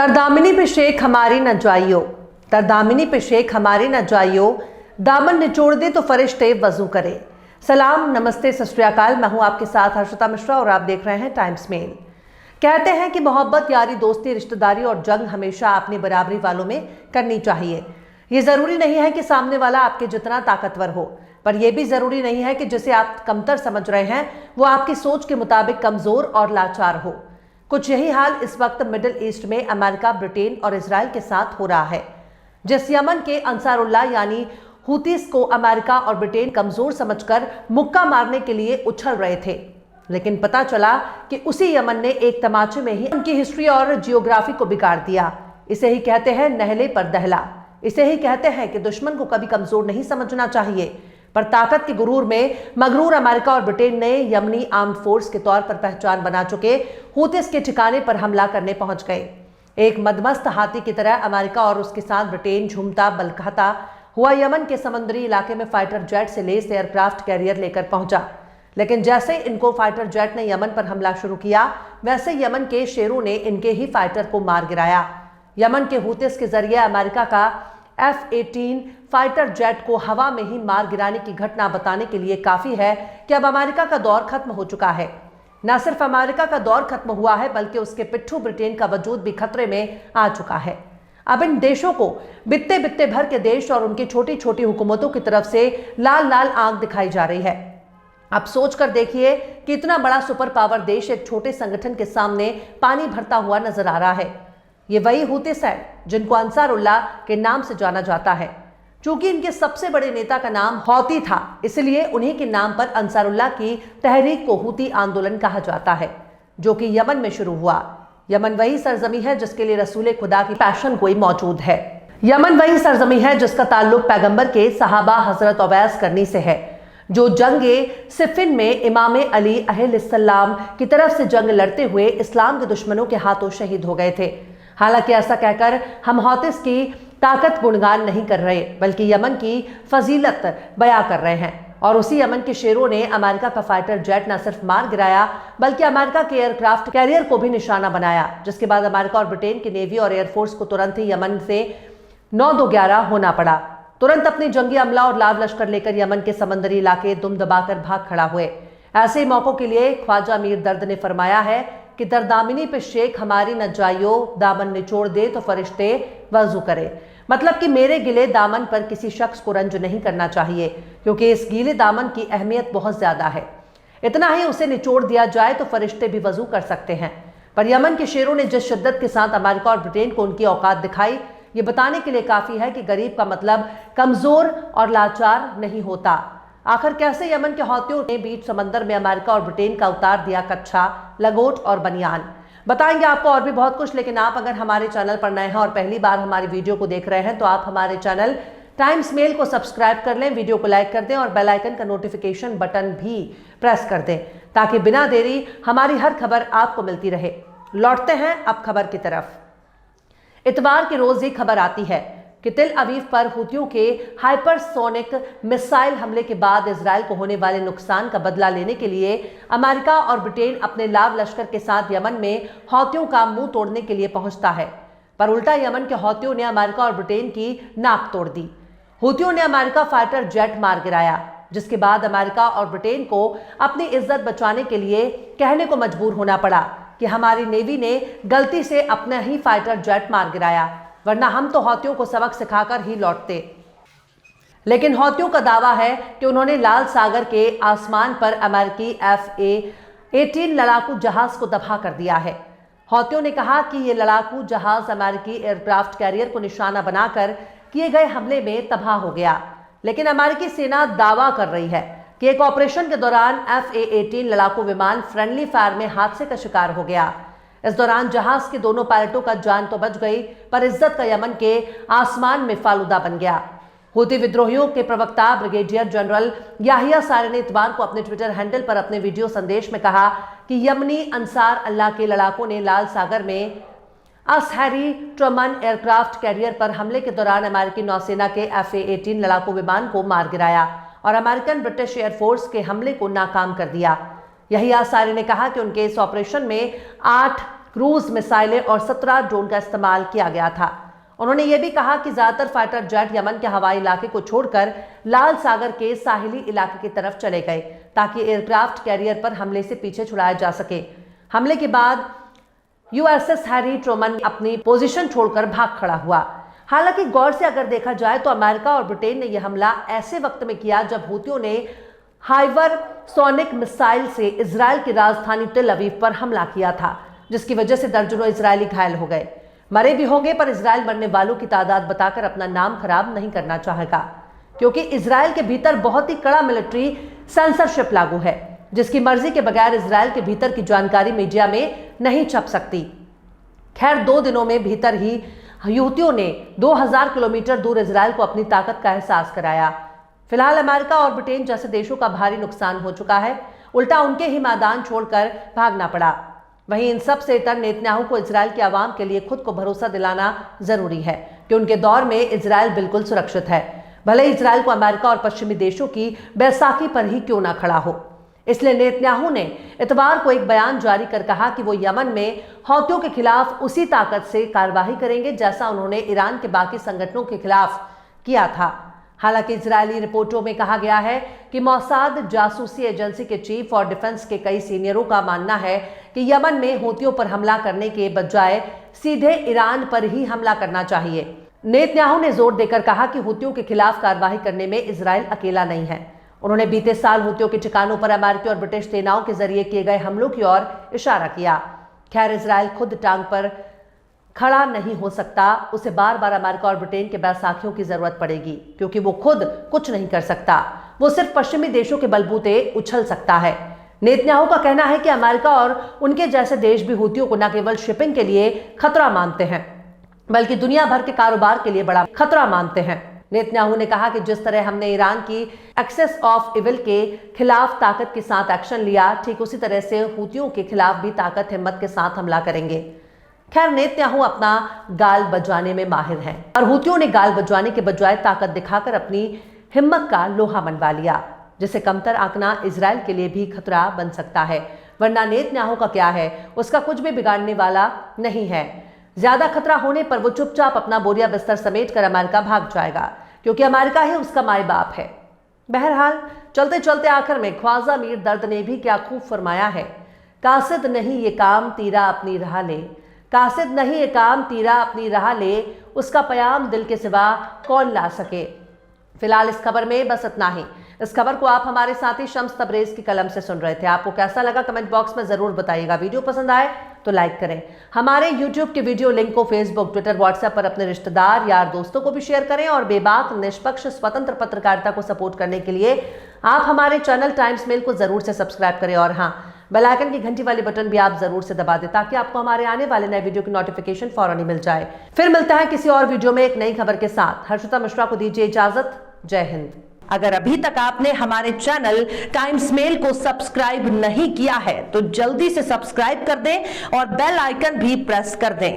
तरदामिनी पे शेख हमारी न जाइयो, तरदामिनी पे शेख हमारी न जाइयो, दामन निचोड़ दे तो फरिश्ते वजू करे। सलाम, नमस्ते, सत श्री अकाल। मैं हूं आपके साथ हर्षिता मिश्रा और आप देख रहे हैं टाइम्स मेल। कहते हैं कि मोहब्बत, यारी, दोस्ती, रिश्तेदारी और जंग हमेशा अपनी बराबरी वालों में करनी चाहिए। ये जरूरी नहीं है कि सामने वाला आपके जितना ताकतवर हो, पर यह भी जरूरी नहीं है कि जिसे आप कमतर समझ रहे हैं वो आपकी सोच के मुताबिक कमजोर और लाचार हो। कुछ यही हाल इस वक्त मिडिल ईस्ट में अमेरिका, ब्रिटेन और इजराइल के साथ हो रहा है। जिस यमन के अंसारुल्लाह यानी हुतीस को अमेरिका और ब्रिटेन कमजोर समझकर मुक्का मारने के लिए उछल रहे थे, लेकिन पता चला कि उसी यमन ने एक तमाचे में ही उनकी हिस्ट्री और जियोग्राफी को बिगाड़ दिया। इसे ही कहते हैं नहले पर दहला। इसे ही कहते हैं कि दुश्मन को कभी कमजोर नहीं समझना चाहिए, पर ताकत के गुरूर में मगरूर अमेरिका और ब्रिटेन ने यमनी आर्म्ड फोर्स के तौर पर पहचान बना चुके हुतीस के ठिकाने पर हमला करने पहुंच गए। एक मदमस्त हाथी की तरह अमेरिका और उसके साथ ब्रिटेन झूमता बलखाता हुआ यमन के समुद्री इलाके में फाइटर जेट से लेस एयरक्राफ्ट कैरियर लेकर पहुंचा। लेकिन जैसे इनको फाइटर जेट ने यमन पर हमला शुरू किया, वैसे यमन के शेरों ने इनके ही फाइटर को मार गिराया। यमन के हुतीस के जरिए अमेरिका का F-18 फाइटर जेट को हवा में ही मार गिराने की घटना बताने के लिए काफी है कि अब अमेरिका का दौर खत्म हो चुका है। न सिर्फ अमेरिका का दौर खत्म हुआ है, बल्कि उसके पिट्ठू ब्रिटेन का वजूद भी खतरे में आ चुका है। अब इन देशों को बित्ते बित्ते भर के देश और उनकी छोटी छोटी हुकूमतों की तरफ से लाल लाल आंख दिखाई जा रही है। अब सोच कर देखिए कि इतना बड़ा सुपर पावर देश एक छोटे संगठन के सामने पानी भरता हुआ नजर आ रहा है। ये वही हुतीस है जिनको अंसारुल्लाह के नाम से जाना जाता है। चूंकि इनके सबसे बड़े नेता का नाम हौती था, इसलिए उन्हीं के नाम पर अंसारुल्लाह की तहरीक को हुती आंदोलन कहा जाता है, जो कि यमन में शुरू हुआ। यमन वही सरजमी है जिसके लिए रसूल खुदा की पैशन गोई मौजूद है। यमन वही सरजमी है जिसका ताल्लुक पैगंबर के सहाबा हजरत अवैस करनी से है, जो जंगे सिफिन में इमाम अली अलैहिस्सलाम की तरफ से जंग लड़ते हुए इस्लाम के दुश्मनों के हाथों शहीद हो गए थे। हालांकि ऐसा कहकर हम हौतीस की ताकत गुणगान नहीं कर रहे, बल्कि यमन की फजीलत बयां कर रहे हैं। और उसी यमन के शेरों ने अमेरिका का फाइटर जेट न सिर्फ मार गिराया, बल्कि अमेरिका के एयरक्राफ्ट कैरियर को भी निशाना बनाया, जिसके बाद अमेरिका और ब्रिटेन की नेवी और एयरफोर्स को तुरंत ही यमन से 9-2-11 होना पड़ा। तुरंत अपनी जंगी अमला और लाव लश्कर लेकर यमन के समंदरी इलाके दुम दबाकर भाग खड़ा हुए। ऐसे मौकों के लिए ख्वाजा मीर दर्द ने फरमाया है कि तरदामिनी पे शेख हमारी न जाइयो, दामन निचोड़ दे तो फरिश्ते वजू करे। मतलब कि मेरे गिले दामन पर किसी शख्स को रंज नहीं करना चाहिए, क्योंकि इस गीले दामन की अहमियत बहुत ज्यादा है। इतना ही उसे निचोड़ दिया जाए तो फरिश्ते भी वजू कर सकते हैं। पर यमन के शेरों ने जिस शिद्दत के साथ अमेरिका और ब्रिटेन को उनकी औकात दिखाई, ये बताने के लिए काफी है कि गरीब का मतलब कमजोर और लाचार नहीं होता। आखिर कैसे यमन के हौतियों ने बीच समंदर में अमेरिका और ब्रिटेन का उतार दिया कच्छा, लगोट और बनियान। बताएंगे आपको और भी बहुत कुछ, लेकिन आप अगर हमारे चैनल पर नए हैं और पहली बार हमारी वीडियो को देख रहे हैं तो आप हमारे चैनल टाइम्स मेल को सब्सक्राइब कर लें, वीडियो को लाइक कर दें और बेल आइकन का नोटिफिकेशन बटन भी प्रेस कर दें, ताकि बिना देरी हमारी हर खबर आपको मिलती रहे। लौटते हैं अब खबर की तरफ। इतवार के रोज ही खबर आती है कि तेल अवीव पर हुतियों के हाइपरसोनिक मिसाइल हमले के बाद इजराइल को होने वाले नुकसान का बदला लेने के लिए अमेरिका और ब्रिटेन अपने लाव लश्कर के साथ यमन में हौतियों का मुंह तोड़ने के लिए पहुंचता है। पर उल्टा यमन के हौतियों ने अमेरिका और ब्रिटेन की नाक तोड़ दी। हुतियों ने अमेरिका फाइटर जेट मार गिराया, जिसके बाद अमेरिका और ब्रिटेन को अपनी इज्जत बचाने के लिए कहने को मजबूर होना पड़ा कि हमारी नेवी ने गलती से अपना ही फाइटर जेट मार गिराया, वरना हम तो हौतियों को सबक सिखाकर ही लौटते। लेकिन हौतियों का दावा है कि उन्होंने लाल सागर के आसमान पर अमेरिकी F-18 लड़ाकू जहाज को तबाह कर दिया है। हौतियों ने कहा कि यह लड़ाकू जहाज अमेरिकी एयरक्राफ्ट कैरियर को निशाना बनाकर किए गए हमले में तबाह हो गया। लेकिन अमेरिकी सेना दावा कर रही है कि एक ऑपरेशन के दौरान F-18 लड़ाकू विमान फ्रेंडली फायर में हादसे का शिकार हो गया। इस दौरान जहाज के दोनों पायलटों का जान तो बच गई, पर इज्जत का यमन के आसमान में फालूदा बन गया। हुती विद्रोहियों के प्रवक्ता ब्रिगेडियर जनरल याहिया सारे ने इतवार को अपने ट्विटर हैंडल पर अपने वीडियो संदेश में कहा कि यमनी अंसार अल्लाह के लड़ाकों ने लाल सागर में असहरी ट्रमन एयरक्राफ्ट कैरियर पर हमले के दौरान अमेरिकी नौसेना के F-18 लड़ाकू विमान को मार गिराया और अमेरिकन ब्रिटिश एयरफोर्स के हमले को नाकाम कर दिया। यही आसारी ने कहा कि उनके इस ऑपरेशन में 8 क्रूज मिसाइलें और 17 ड्रोन का इस्तेमाल किया गया था। उन्होंने यह भी कहा कि ज्यादातर फाइटर जेट यमन के हवाई इलाके को छोड़कर लाल सागर के साहिली इलाके की तरफ चले गए ताकि एयरक्राफ्ट कैरियर पर हमले से पीछे छुड़ाया जा सके। हमले के बाद यूएसएस हैरी ट्रूमन अपनी पोजीशन छोड़कर भाग खड़ा हुआ। हालांकि गौर से अगर देखा जाए तो अमेरिका और ब्रिटेन ने यह हमला ऐसे वक्त में किया जब हूतियों ने हाइपरसोनिक मिसाइल से इजराइल की राजधानी तेल अवीव पर हमला किया था, जिसकी वजह से दर्जनों इजरायली घायल हो गए। मरे भी होंगे, पर इजराइल मरने वालों की तादाद बताकर अपना नाम खराब नहीं करना चाहेगा, क्योंकि इजराइल के भीतर बहुत ही कड़ा मिलिट्री सेंसरशिप लागू है, जिसकी मर्जी के बगैर इजराइल के भीतर की जानकारी मीडिया में नहीं छप सकती। खैर 2 दिनों में भीतर ही हूतियों ने 2000 किलोमीटर दूर इजराइल को अपनी ताकत का एहसास कराया। फिलहाल अमेरिका और ब्रिटेन जैसे देशों का भारी नुकसान हो चुका है, उल्टा उनके ही मैदान छोड़कर भागना पड़ा। वहीं इन सब से इतर नेतन्याहू को इजराइल के आवाम के लिए खुद को भरोसा दिलाना जरूरी है कि उनके दौर में इजराइल बिल्कुल सुरक्षित है, भले इजराइल को अमेरिका और पश्चिमी देशों की बैसाखी पर ही क्यों ना खड़ा हो। इसलिए नेतन्याहू ने इतवार को एक बयान जारी कर कहा कि वो यमन में हौतियों के खिलाफ उसी ताकत से कार्रवाई करेंगे जैसा उन्होंने ईरान के बाकी संगठनों के खिलाफ किया था। हालांकि इजरायली रिपोर्टों में कहा गया है कि मोसाद जासूसी एजेंसी के चीफ और डिफेंस के कई सीनियरों का मानना है कि यमन में हूतियों पर हमला करने के बजाय सीधे ईरान पर ही हमला करना चाहिए। नेतन्याहू ने जोर देकर कहा कि हूतियों के खिलाफ कार्रवाई करने में इजराइल अकेला नहीं है। उन्होंने बीते साल हूतियों के ठिकानों पर अमेरिकी और ब्रिटिश सेनाओं के जरिए किए गए हमलों की ओर इशारा किया। खैर, इजराइल खुद टांग पर खड़ा नहीं हो सकता, उसे बार बार अमेरिका और ब्रिटेन के बैसाखियों की जरूरत पड़ेगी, क्योंकि वो खुद कुछ नहीं कर सकता। वो सिर्फ पश्चिमी देशों के बलबूते उछल सकता है। नेतन्याहू का कहना है कि अमेरिका और उनके जैसे देश भी हूतियों को न केवल शिपिंग के लिए खतरा मानते हैं, बल्कि दुनिया भर के कारोबार के लिए बड़ा खतरा मानते हैं। नेतन्याहू ने कहा कि जिस तरह हमने ईरान की एक्सेस ऑफ इविल के खिलाफ ताकत के साथ एक्शन लिया, ठीक उसी तरह से हूतियों के खिलाफ भी ताकत हिम्मत के साथ हमला करेंगे। खैर, नेतन्याहू अपना गाल बजाने में माहिर हैं और हूतियों ने गाल बजाने के बजाय ताकत दिखाकर अपनी हिम्मत का लोहा मनवा लिया, जिसे कमतर आंकना इजराइल के लिए भी खतरा बन सकता है। वरना नेतन्याहू का क्या है, उसका कुछ भी बिगाड़ने वाला नहीं है। ज्यादा खतरा होने पर वो चुपचाप अपना बोरिया बिस्तर समेट कर अमेरिका भाग जाएगा, क्योंकि अमेरिका ही उसका माई बाप है। बहरहाल, चलते चलते आखिर में ख्वाजा मीर दर्द ने भी क्या खूब फरमाया है, कासिद नहीं ये काम तीरा अपनी राह ले, कासिद नहीं ये काम तीरा अपनी राह ले, उसका पयाम दिल के सिवा कौन ला सके। फिलहाल इस खबर में बस इतना ही। इस खबर को आप हमारे साथी शम्स तबरेज की कलम से सुन रहे थे। आपको कैसा लगा कमेंट बॉक्स में जरूर बताइएगा। वीडियो पसंद आए तो लाइक करें। हमारे यूट्यूब के वीडियो लिंक को फेसबुक, ट्विटर, व्हाट्सएप पर अपने रिश्तेदार, यार, दोस्तों को भी शेयर करें। और बेबाक, निष्पक्ष, स्वतंत्र पत्रकारिता को सपोर्ट करने के लिए आप हमारे चैनल टाइम्स मेल को जरूर से सब्सक्राइब करें। और हाँ, बेल आइकन की घंटी वाली बटन भी आप जरूर से दबा दें, ताकि आपको हमारे आने वाले नए वीडियो की नोटिफिकेशन फौरन ही मिल जाए। फिर मिलता है किसी और वीडियो में एक नई खबर के साथ। हर्षिता मिश्रा को दीजिए इजाजत। जय हिंद। अगर अभी तक आपने हमारे चैनल टाइम्स मेल को सब्सक्राइब नहीं किया है तो जल्दी से सब्सक्राइब कर दें और बेल आइकन भी प्रेस कर दें।